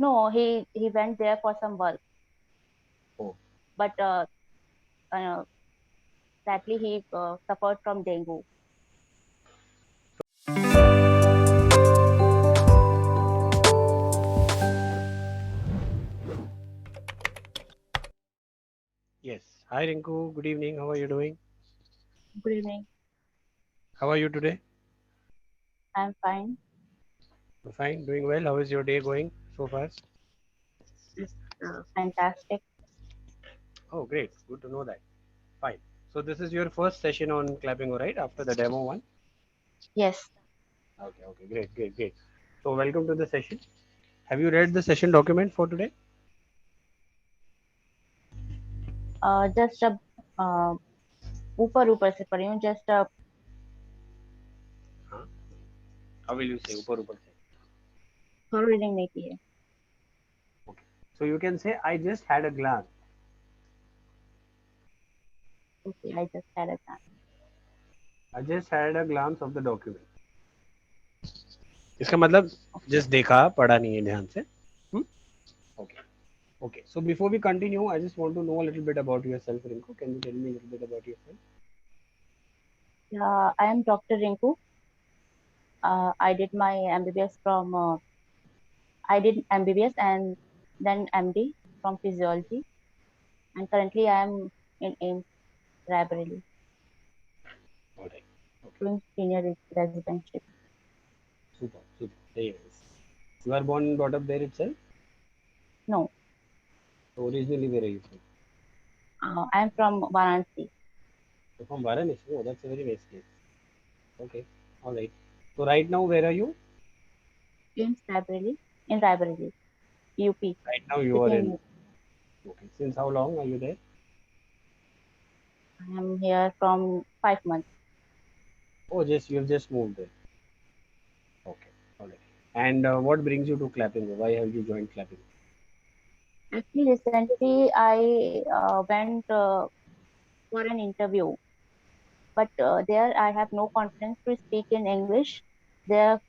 No, he went there for some work, Oh, but uh, sadly he suffered from dengue. yes. Hi Rinku, good evening. How are you doing? Good evening. How are you today? I'm fine. Fine, doing well. How is your day going so far? It's fantastic. Oh, great. Good to know that. Fine. So this is your first session on Clapingo, right? After the demo one. Yes. Okay, okay, great, great, great. So welcome to the session. Have you read the session document for today? Just a uh, ऊपर ऊपर से पढ़ी हूँ. Just a Huh? How will you say? Upar upar say. thorough reading नहीं की है. Okay. So you can say I just had a glance. Okay, I just had a glance. I just had a glance of the document. इसका मतलब just देखा पढ़ा नहीं है ध्यान से. Hmm? Okay. Okay. So before we continue, I just want to know a little bit about yourself, Rinku. Can you tell me a little bit about yourself? I am Dr. Rinku. I did my MBBS from I did MBBS and then MD from physiology, and currently I am in AIMS Raebareli All right. Okay. doing senior residentship. Super. Super. Very nice. You are born and brought up there itself. No, So originally, where are you from? I am from Varanasi. You're from Varanasi. Oh, that's a very nice place. Okay. All right. So right now, where are you? AIMS Raebareli in Raebareli, UP. Right now, you are Within in. Okay. Since how long are you there? I am here from 5 months. Oh, just you have just moved there. Okay. All right. And what brings you to Clapping? Why have you joined Clapping? Actually, recently I went for an interview, but there I have no confidence to speak in English. There,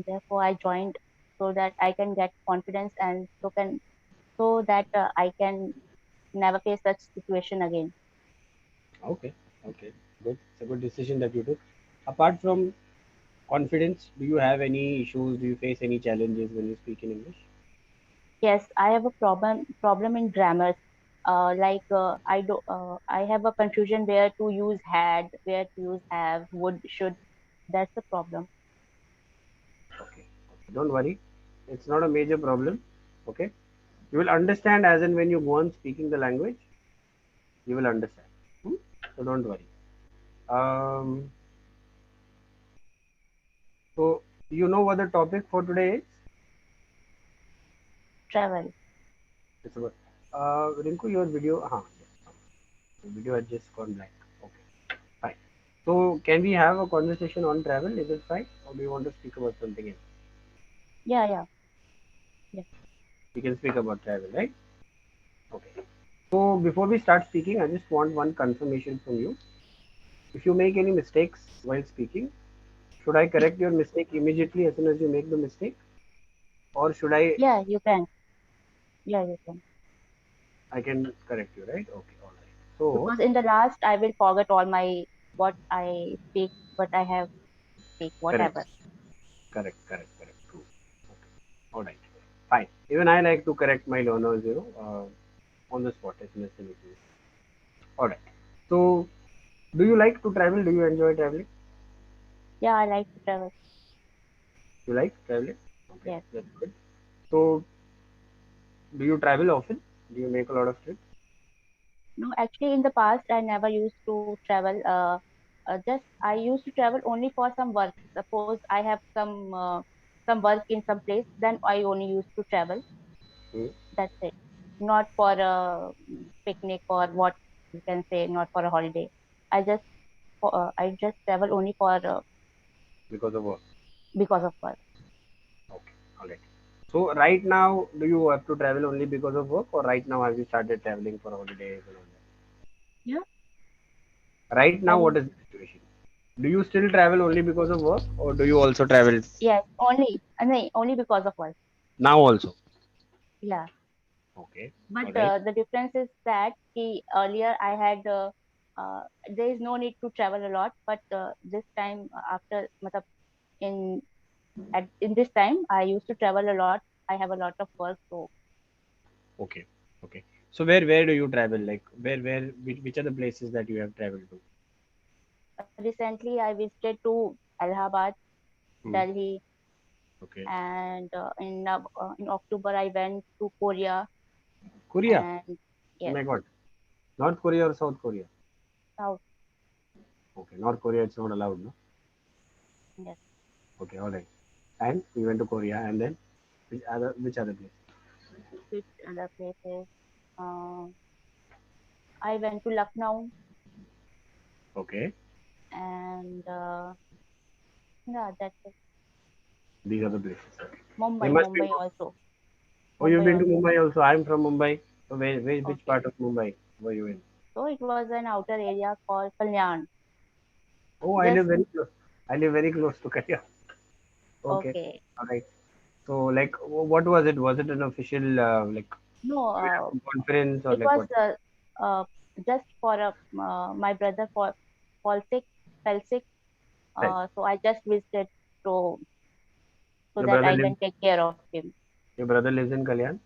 therefore, I joined so that I can get confidence and so that I can never face such situation again. Okay. Okay. Good. It's a good decision that you took. Apart from confidence, do you have any issues? Do you face any challenges when you speak in English? Yes, I have a problem in grammars. I have a confusion where to use had, where to use have, would, should. That's the problem. Okay. Okay. Don't worry. It's not a major problem. Okay. You will understand as and when you go on speaking the language, you will understand. Hmm? So don't worry. Um, so you know what the topic for today is? Travel. It's about Rinku, your video. Yes, the video had just gone blank. Okay, fine. So can we have a conversation on travel? Is it fine, or do you want to speak about something else? Yeah, yeah, yeah. We can speak about travel, right? Okay. So before we start speaking, I just want one confirmation from you. If you make any mistakes while speaking, should I correct your mistake immediately as soon as you make the mistake, or should I? Yeah, you can. Yeah, you can. I can correct you, right? Okay, all right. So Because in the last, I will forget all my what I speak, what I have speak, correct, whatever. correct, correct, correct. True. Okay. All right. Fine. Even I like to correct my learners, on the spot as soon as they make a mistake. All right. So, do you like to travel? Do you enjoy traveling? Yeah, I like to travel. You like traveling? Okay, Yes. that's good. So, do you travel often? Do you make a lot of trips? No, actually, in the past, I never used to travel. Just I used to travel only for some work. Suppose I have some work in some place, then I only used to travel. Hmm. That's it. Not for a picnic or what you can say. Not for a holiday. I just travel only for Because of work. because of work. Okay, all right. So, right now, do you have to travel only because of work, or right now have you started traveling for holidays and all Yeah. that? Right now, what And is the situation? Do you still travel only because of work, or do you also travel yes, only no, only because of work. now also? Yeah. Okay, But all right. the difference is that earlier I had there is no need to travel a lot, but this time after matlab, in in this time I used to travel a lot. I have a lot of work, so Okay, okay. So where do you travel? Like which are the places that you have traveled to? recently I visited to Allahabad, Hmm. Delhi, Okay. and in October I went to Korea, Korea. and Oh yes, my God. North Korea or South Korea? South, Okay, North Korea it's not allowed, no? yes. Okay, all right. And we went to Korea, and then which other place? Which other places? Uh, I went to Lucknow, Okay, and yeah, that's it. these are the places. Okay. They Mumbai, must be Mumbai good. also. Oh, you've Mumbai been to also. Mumbai also. I'm from Mumbai. So which Okay. part of Mumbai were you in? So it was an outer area called Kalyan. Oh, I live Just very close. I live very close to Korea. Okay, okay. all right. So like, what was it? Was it an official No, conference or it like was what? uh, just for my brother fall sick, fell sick. Right. So I just visited so so Your that brother I lives. can take care of him. Your brother lives in Kalyan.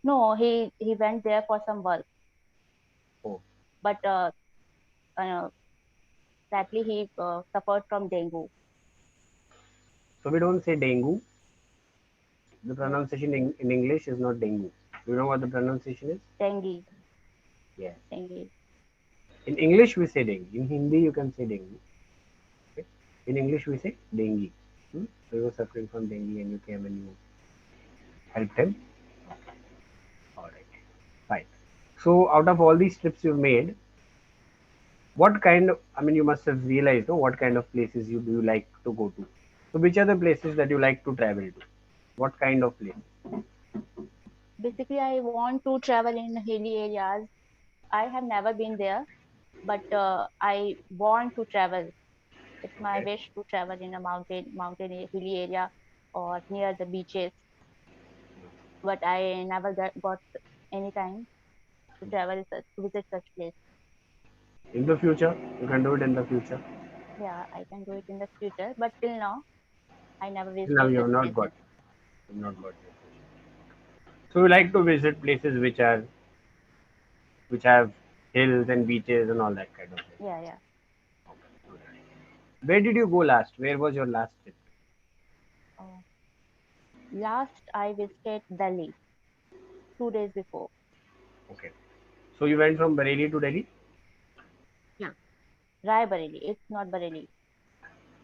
No, he went there for some work, Oh, but uh, sadly he suffered from dengue. so we don't say dengue. The Yes, pronunciation in English is not dengue. Do you know what the pronunciation is? dengue, Yes. dengue. In English we say dengue. In Hindi you can say dengue. Okay? In English we say dengue. Hmm? So you were suffering from dengue and you came and you helped him. All right. Fine. So out of all these trips you've made, what kind of, I mean, you must have realized, no, what kind of places you do you like to go to? So which are the places that you like to travel to? What kind of place? Basically, I want to travel in hilly areas. I have never been there, but I want to travel. It's my Okay. wish to travel in a hilly area or near the beaches. But I never got any time to to visit such place. In the future, you can do it in the future. Yeah, I can do it in the future, but till now I never Till now visited you such have not got, places. you have not got this. So you like to visit places which have hills and beaches and all that kind of thing. Yeah, yeah. Where did you go last? Where was your last trip? Uh, Last I visited Delhi 2 days before. Okay. So you went from Bareilly to Delhi? Yeah. Raebareli. It's not Bareilly.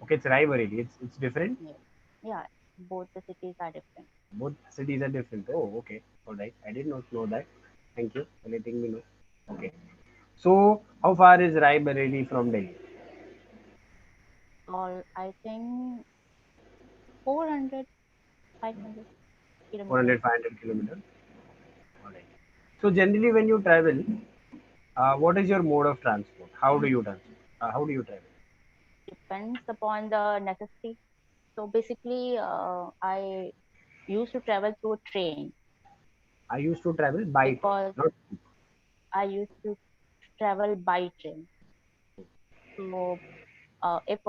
Okay, it's Rai Bareilly. It's different. Yeah. Yeah. Both the cities are different. Both cities are different. Oh, okay. All right. I did not know that. Thank you for letting me know. Okay. So how far is Rai Bareilly from Delhi? All I think 400, 500 kilometers. 400, 500 kilometers. All right. So generally, when you travel, what is your mode of transport? How do you transport? How do you travel? Depends upon the necessity. So basically, I used to travel through train I used to travel by train, because not I used to travel by train. So if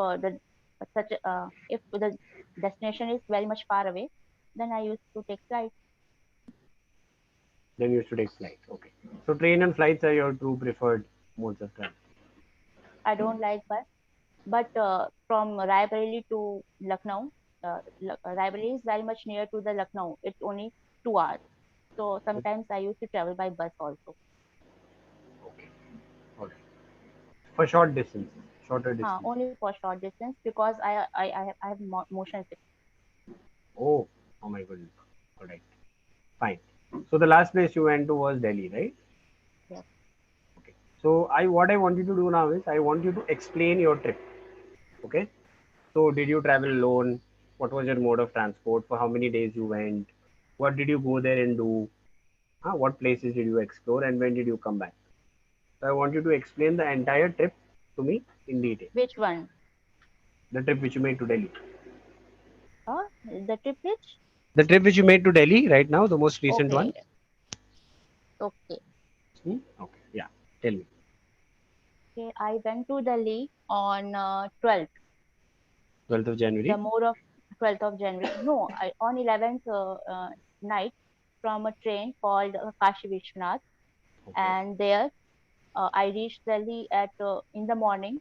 if the destination is very much far away, then I used to take flight. then you used to take flight. Okay. So train and flights are your two preferred modes of transport. I don't like bus, but from Raebareli to Lucknow, Raebareli is very much near to the Lucknow. It's only 2 hours. So sometimes I used to travel by bus also. Okay. All right. For short distances, shorter distances. Only for short distance because I have motion sickness. Oh, oh my goodness. All right. Fine. So the last place you went to was Delhi, right? Yes. Okay. So I what I want you to do now is I want you to explain your trip. Okay. So did you travel alone? What was your mode of transport? For how many days you went? What did you go there and do? What places did you explore and when did you come back? So I want you to explain the entire trip to me in detail. Which one? The trip which you made to Delhi. The trip which? The trip which you made to Delhi right now, the most recent one. Okay, okay, Hmm? Okay. Yeah. Tell me. okay. I went to Delhi on 12th, 12th of the January. more of 12th of January. No, on 11th night from a train called Kashi Vishwanath, Okay. and there I reached Delhi at in the morning,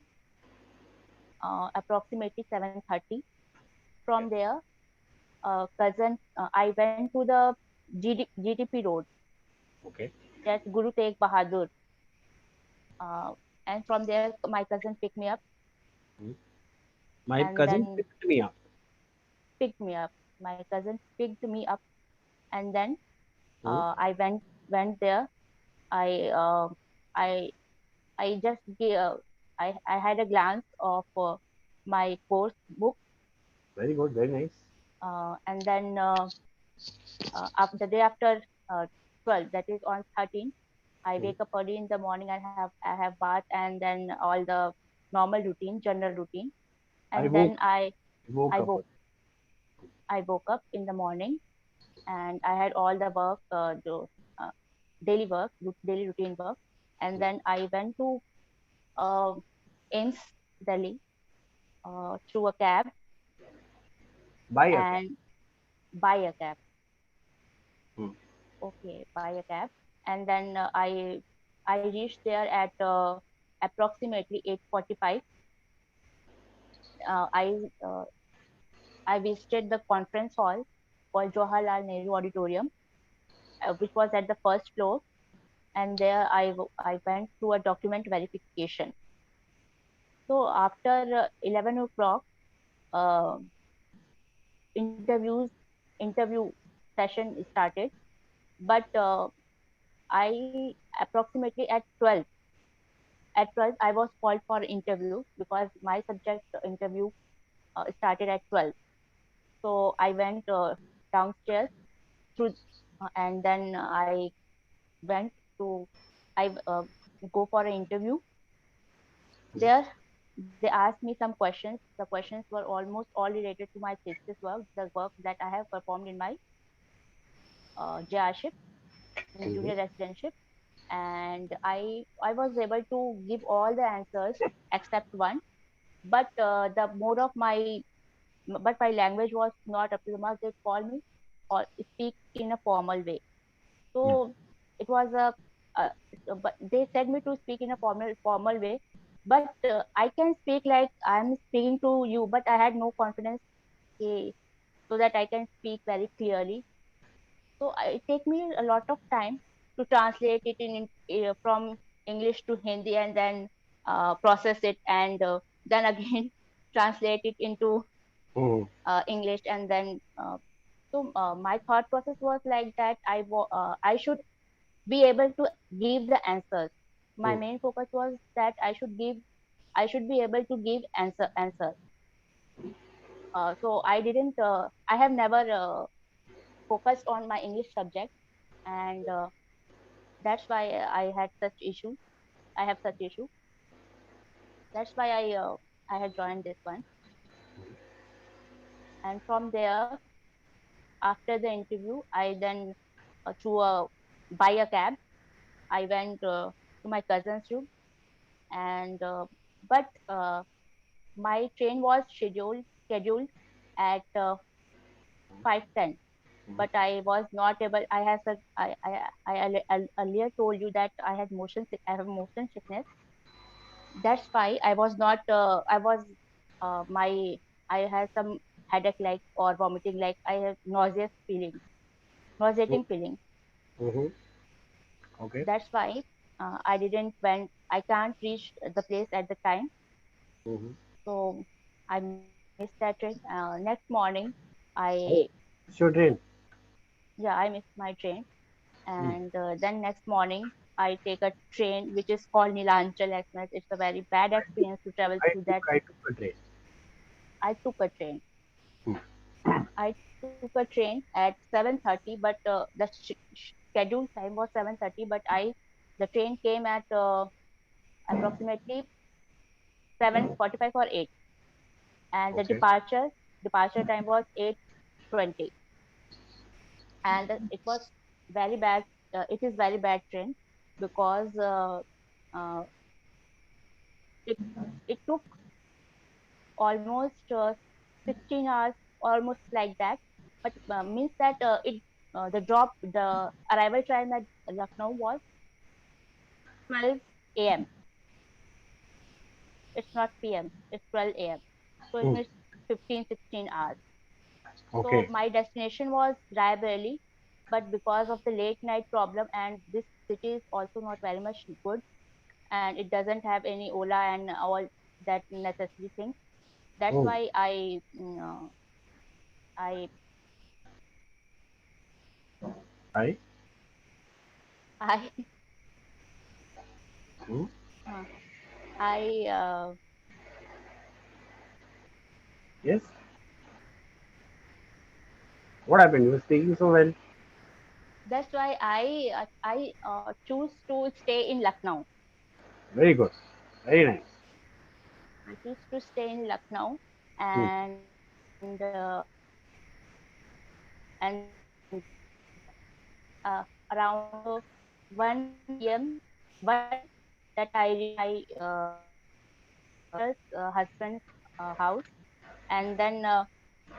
approximately 7:30. From there, I went to the GDP road, Okay. that's Guru Tegh Bahadur, uh, and from there my cousin picked me up, Hmm. My and cousin then picked me up. picked me up. My cousin picked me up, and then Hmm. I went there. I uh, I I just gave, I had a glance of my course book, Very good. Very nice. and then after the day after 12, that is on 13, I Hmm. wake up early in the morning. I have bath, and then all the normal routine, general routine, I and woke. then I Woke up. woke I woke up in the morning, and I had all the work, uh, daily work, daily routine work, and then I went to uh, AIMS Delhi through a cab Buy a cab. and buy a cab. Hmm. Okay, buy a cab, and then I reached there at approximately 8:45. Uh, I uh, I visited the conference hall called Jawaharlal Nehru Auditorium, which was at the first floor, and there I went through a document verification. So after 11 o'clock, uh, interviews interview session started, but I approximately at 12 I was called for interview because my subject interview started at 12. So I went downstairs through, and then I went to I go for an interview. There they asked me some questions. The questions were almost all related to my thesis work, the work that I have performed in my JRship, in Hmm. junior residentship, and I was able to give all the answers except one. But the mode of my but my language was not up to the mark. They called me or speak in a formal way. Hmm. So it was a but they said me to speak in a formal way. But I can speak like I'm speaking to you, but I had no confidence, so that I can speak very clearly. So it take me a lot of time to translate it from English to Hindi, and then process it, and then again translate it into Hmm. English, and then my thought process was like that I should be able to give the answers. My Hmm. main focus was that I should be able to give answer. So I have never focused on my English subject, and that's why I have such issue. That's why I had joined this one, and from there, after the interview, I then through a buy a cab, I went to my cousin's room, and but my train was scheduled at 5:10, but I was not able. I earlier told you that I have motion sickness. That's why I was not. I was my I had some headache like or vomiting like I have Hmm. nauseating feeling. Hmm. Okay. That's why I didn't went. I can't reach the place at the time, Hmm. so I missed that train. Next morning, I Oh, it's your train. yeah, I missed my train, Hmm. and then next morning I take a train which is called Nilanchal Express. It's a very bad experience to travel through that. I took a train. I took a train. Hmm. I took a train at 7:30, but the scheduled time was 7:30, but I the train came at approximately 7:45 or 8, and the Okay. departure time was 8:20. and it was very bad. It is very bad train because uh, it it took almost 16 hours, almost like that. But means that the arrival time at Lucknow was 12 a.m. It's not p.m. It's 12 a.m. So it Hmm. means 15-16 hours. So Okay. my destination was Raebareli, but because of the late night problem, and this city is also not very much good, and it doesn't have any Ola and all that necessary things. That's Oh, why I I. I Hmm. uh, I Yes. What happened? You were speaking so well. that's why I choose to stay in Lucknow. Very good. Very nice. I choose to stay in Lucknow, Hmm. and around 1 p.m. 1 p.m. that I reached my daughter's husband's house, and then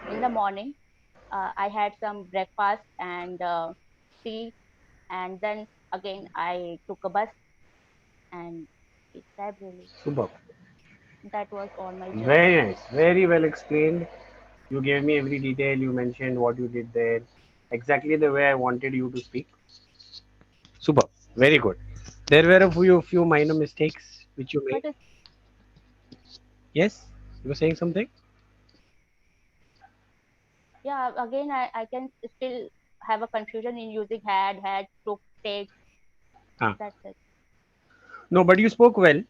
in the morning I had some breakfast and tea, and then again I took a bus and it's Library. Superb. That was all my journey. Very nice. Very well explained. You gave me every detail. You mentioned what you did there. Exactly the way I wanted you to speak. Super. Very good. There were a few minor mistakes which you made. But it's, Yes, you were saying something. yeah, again I can still have a confusion in using had, took, take. Ah. That's it. No, but you spoke well.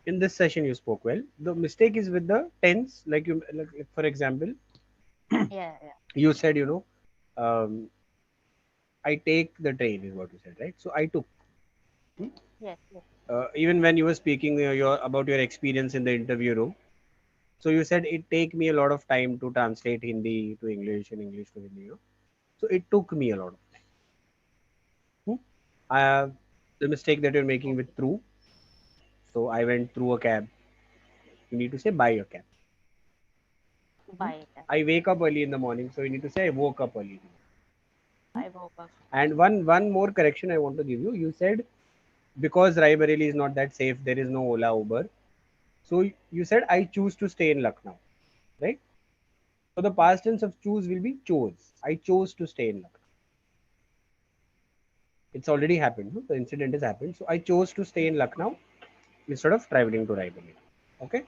In this session, you spoke well. The mistake is with the tense. Like for example, Yeah, yeah. you said, um, I take the train is what you said, right? So I took. Hmm? Yes, yes. Even when you were speaking your about your experience in the interview room, so you said it take me a lot of time to translate Hindi to English and English to Hindi. So it took me a lot of time. Hmm? The mistake that you're making with Okay. through. So I went through a cab. You need to say buy a cab. Hmm? Bye. I wake up early in the morning, so you need to say I woke up early. I woke up. And one more correction I want to give you. You said because Raebareli is not that safe, there is no Ola Uber. So you said I choose to stay in Lucknow, right? So the past tense of choose will be chose. I chose to stay in Lucknow. It's already happened. No? The incident has happened. So I chose to stay in Lucknow instead of traveling to Raebareli. Okay.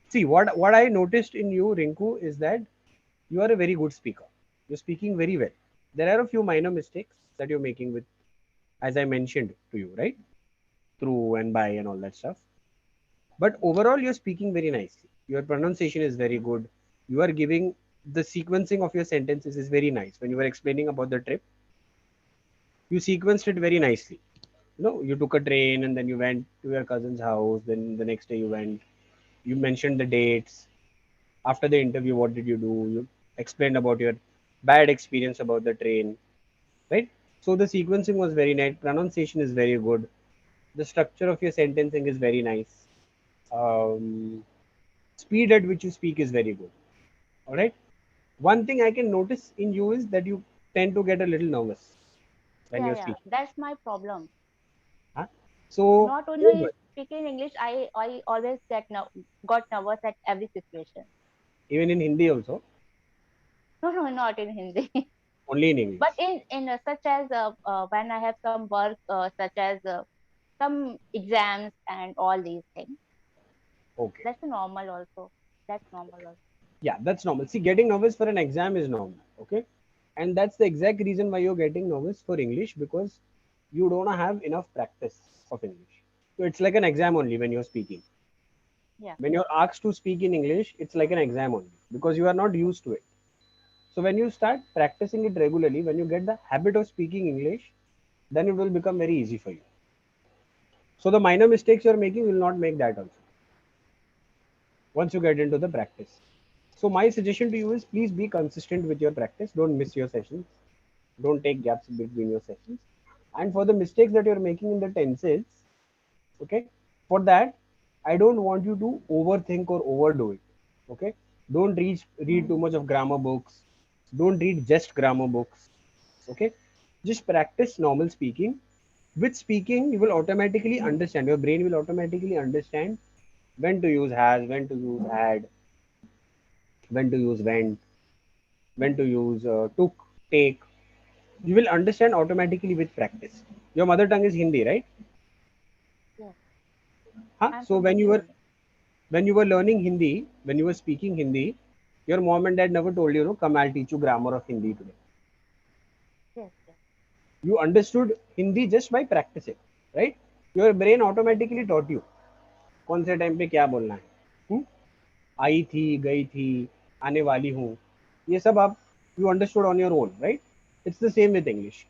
See what I noticed in you, Rinku, is that you are a very good speaker. You're speaking very well. There are a few minor mistakes that you're making with, as I mentioned to you, right? Through and by and all that stuff. But overall, you're speaking very nicely. Your pronunciation is very good. You are giving the sequencing of your sentences is very nice. When you were explaining about the trip, you sequenced it very nicely. You took a train and then you went to your cousin's house. Then the next day you went. You mentioned the dates. After the interview, what did you do? You explained about your bad experience about the train, right? So the sequencing was very nice. Pronunciation is very good. The structure of your sentencing is very nice. Um, Speed at which you speak is very good. All right. One thing I can notice in you is that you tend to get a little nervous when Yeah, you're yeah. speaking. That's my problem. Huh? So Not don't only worry. speaking English, I always got nervous at every situation. Even in Hindi also, No, no, not in Hindi. only in But English. in such as when I have some work, such as some exams and all these things, Okay. that's normal also. That's normal also. Yeah, that's normal. See, getting nervous for an exam is normal. Okay. And that's the exact reason why you're getting nervous for English because you don't have enough practice of English. So it's like an exam only when you're speaking. Yeah, When you're asked to speak in English, it's like an exam only because you are not used to it. So when you start practicing it regularly, when you get the habit of speaking English, then it will become very easy for you. So the minor mistakes you're making, you will not make that also once you get into the practice. So my suggestion to you is please be consistent with your practice. Don't miss your sessions. Don't take gaps between your sessions. And for the mistakes that you're making in the tenses, okay, for that, I don't want you to overthink or overdo it. Okay, don't read too Mm. much of grammar books. Don't read just grammar books. Okay, just practice normal speaking. With speaking, you will automatically understand. Your brain will automatically understand when to use has, when to use had, when to use went, when to use took, take. You will understand automatically with practice. Your mother tongue is Hindi, right? Yes, Huh? I'm So from Kashmir. when you were learning Hindi, when you were speaking Hindi, your mom and dad never told you, no, come, I'll teach you grammar of Hindi today. Yes, yes, You understood Hindi just by practicing, right? Your brain automatically taught you कौन से time पे क्या बोलना है. हम्म? आई थी, गई थी, आने वाली हूँ, ये सब आप you understood on your own, right? It's the same with English.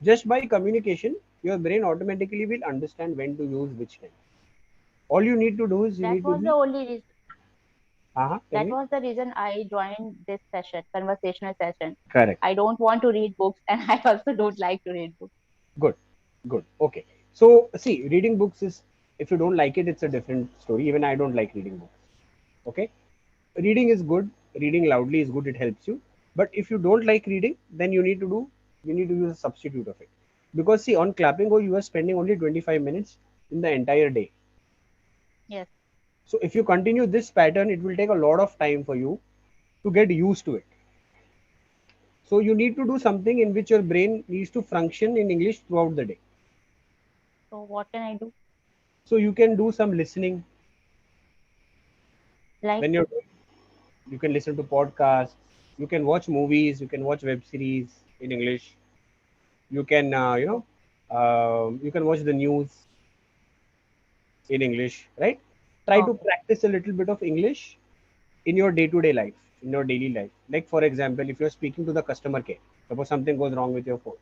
Just by communication, your brain automatically will understand when to use which tense. All you need to do is you that need to was the be, only reason. tell That me. was the reason I joined this session, conversational session. Correct. I don't want to read books, and I also don't like to read books. Good. Good. Okay. So, see, reading books is, if you don't like it, it's a different story. Even I don't like reading books. Okay. Reading is good. Reading loudly is good. It helps you. But if you don't like reading, then you need to use a substitute of it. Because, see, on Clapingo, you are spending only 25 minutes in the entire day. Yes. So, if you continue this pattern, it will take a lot of time for you to get used to it. So, you need to do something in which your brain needs to function in English throughout the day. So what can I do? So, you can do some listening Like, when you're you can listen to podcasts, you can watch movies, you can watch web series in English, you can you can watch the news in English, right? Try to okay, practice a little bit of English in your day to day life, in your daily life. Like, for example, if you're speaking to the customer care, suppose something goes wrong with your phone,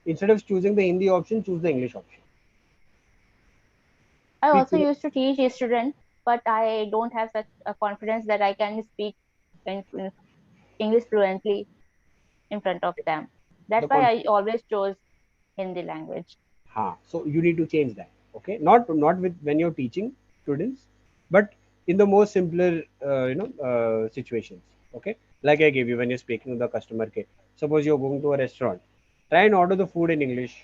instead of choosing the Hindi option, choose the English option. I Speak also to the used to teach a student, but I don't have such a confidence that I can speak in English fluently in front of them. the That's why I confidence. always chose Hindi language. So you need to change that. Okay, not with when you're teaching students, but in the more simpler situations. Okay, like I gave you when you're speaking to the customer care. Suppose you're going to a restaurant, try and order the food in English,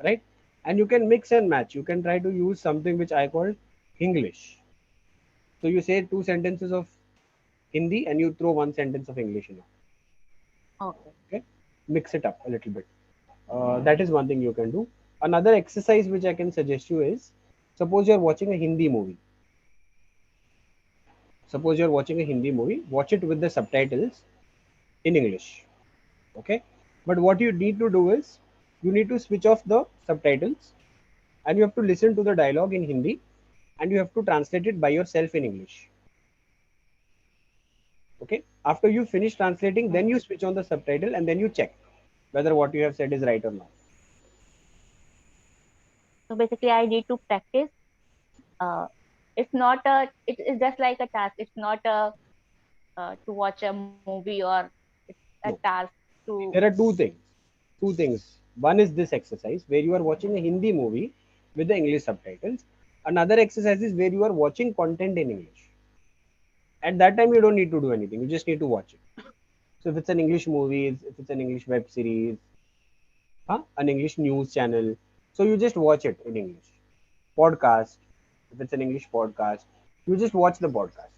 right? And you can mix and match. You can try to use something which I call English. So you say two sentences of Hindi and you throw one sentence of English in it. Okay. Okay, mix it up a little bit. That is one thing you can do. Another exercise which I can suggest you is, suppose you're watching a Hindi movie. Suppose you're watching a Hindi movie, watch it with the subtitles in English. Okay. But what you need to do is, you need to switch off the subtitles and you have to listen to the dialogue in Hindi and you have to translate it by yourself in English. Okay. After you finish translating, then you switch on the subtitle and then you check whether what you have said is right or not. So basically, I need to practice. Uh, it's not a. It's just like a task. It's not a to watch a movie or it's a No. task to. There are two things. Two things. One is this exercise where you are watching a Hindi movie with the English subtitles. Another exercise is where you are watching content in English. At that time, you don't need to do anything. You just need to watch it. So if it's an English movie, if it's an English web series, an English news channel, so you just watch it in English. Podcast, if it's an English podcast, you just watch the podcast.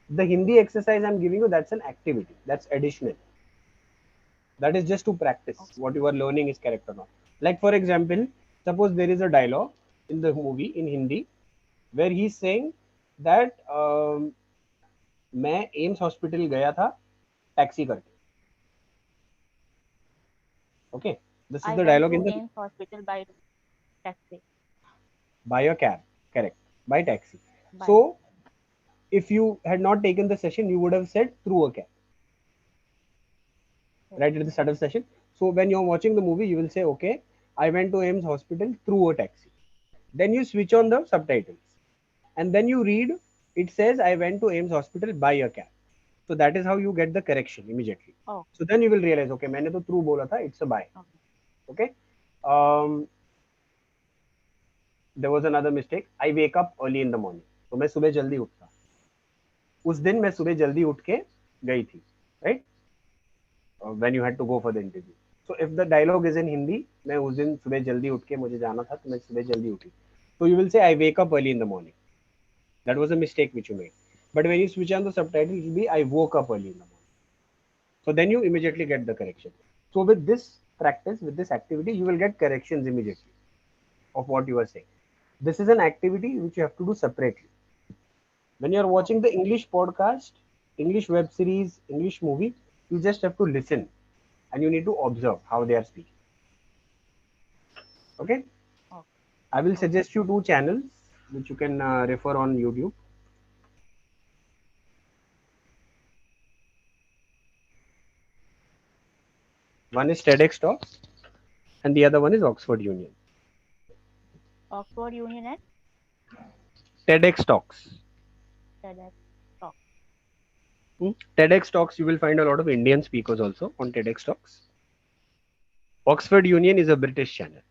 The Hindi exercise I'm giving you, that's an activity. That's additional. That is just to practice what you are learning is correct or not. Like, for example, suppose there is a dialogue in the movie in Hindi where he's saying that मैं AIIMS hospital गया था taxi करके. Okay, this is I the went dialogue to in the AIMS hospital by taxi. by a cab, correct, by taxi. By So if you had not taken the session, you would have said through a cab, yes. right at the start of the session. So when you're watching the movie, you will say, okay, I went to AIMS hospital through a taxi. Then you switch on the subtitles and then you read, it says I went to AIMS hospital by a cab. So that is how you get the correction immediately. Oh, So then you will realize, okay, मैंने तो true बोला था, it's a buy. okay. Okay. Um, there was another mistake. I wake up early in the morning. तो मैं सुबह जल्दी उठता. उस दिन मैं सुबह जल्दी उठ के गई थी, right? When you had to go for the interview. So if the dialogue is in Hindi, मैं उस दिन सुबह जल्दी उठ के मुझे जाना था तो मैं सुबह जल्दी उठी. So you will say I wake up early in the morning. That was a mistake which you made. But when you switch on the subtitle, it will be I woke up early in the morning. So then you immediately get the correction. So with this practice, with this activity, you will get corrections immediately of what you are saying. This is an activity which you have to do separately. When you are Oh, watching the English podcast, English web series, English movie, you just have to listen and you need to observe how they are speaking. Okay. oh, I will okay. suggest you two channels which you can refer on YouTube. One is TEDx Talks and the other one is Oxford Union. Oxford Union and TEDx Talks. TEDx Talk. TEDx Talks, you will find a lot of Indian speakers also on TEDx Talks. Oxford Union is a British channel.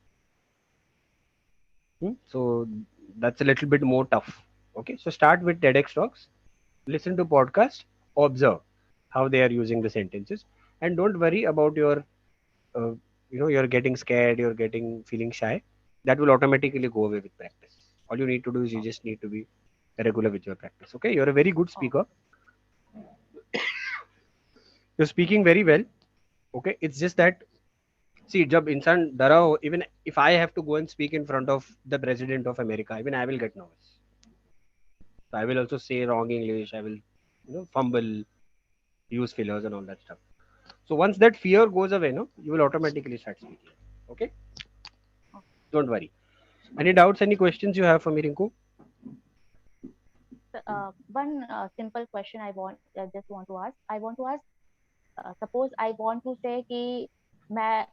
So that's a little bit more tough. Okay, so start with TEDx Talks, listen to podcast, observe how they are using the sentences, and don't worry about your, uh, you're getting scared, you're getting feeling shy. That will automatically go away with practice. All you need to do is you Oh, just need to be regular with your practice. Okay, you're a very good oh, speaker. You're speaking very well. Okay, it's just that see, जब इंसान डरा हो, even if I have to go and speak in front of the president of America, even I will get nervous. So I will also say wrong English. I will, fumble, use fillers and all that stuff. So once that fear goes away, no, you will automatically start speaking. Okay, oh. don't worry. Any doubts? Any questions you have for me, Rinku? So, one simple question I just want to ask. I want to ask. Suppose I want to say कि मैं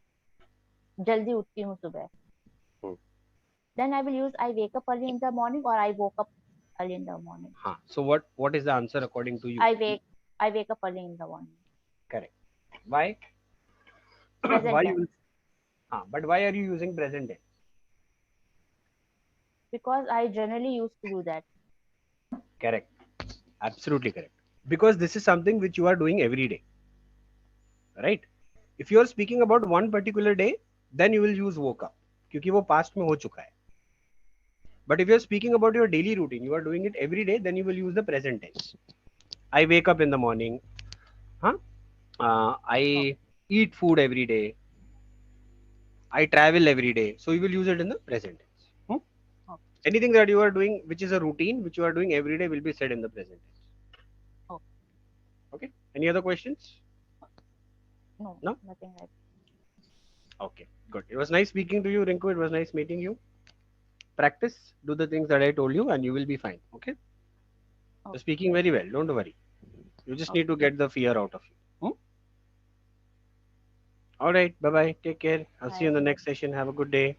जल्दी उठती हूँ सुबह. Hmm. Then I will use I wake up early in the morning or I woke up early in the morning. Huh. So what is the answer according to you? I wake I wake up early in the morning. Correct. Why? Why Present you tense. will? But why are you using present tense? Because I generally used to do that. Correct. Absolutely correct. Because this is something which you are doing every day, right? If you are speaking about one particular day, then you will use woke up, क्योंकि वो past में हो चुका है. But if you are speaking about your daily routine, you are doing it every day, then you will use the present tense. I wake up in the morning. Huh? Oh, I eat food every day. I travel every day. So you will use it in the present tense. oh, Anything that you are doing, which is a routine, which you are doing every day, will be said in the present tense. oh. Okay. Any other questions? No, No? nothing like. Okay. Good. It was nice speaking to you, Rinku. It was nice meeting you. Practice, do the things that I told you, and you will be fine. Okay. You're Okay, speaking very well. Don't worry. You just need okay. to get the fear out of you. All right. Bye bye. Take care. I'll see you in Bye. the next session. Have a good day.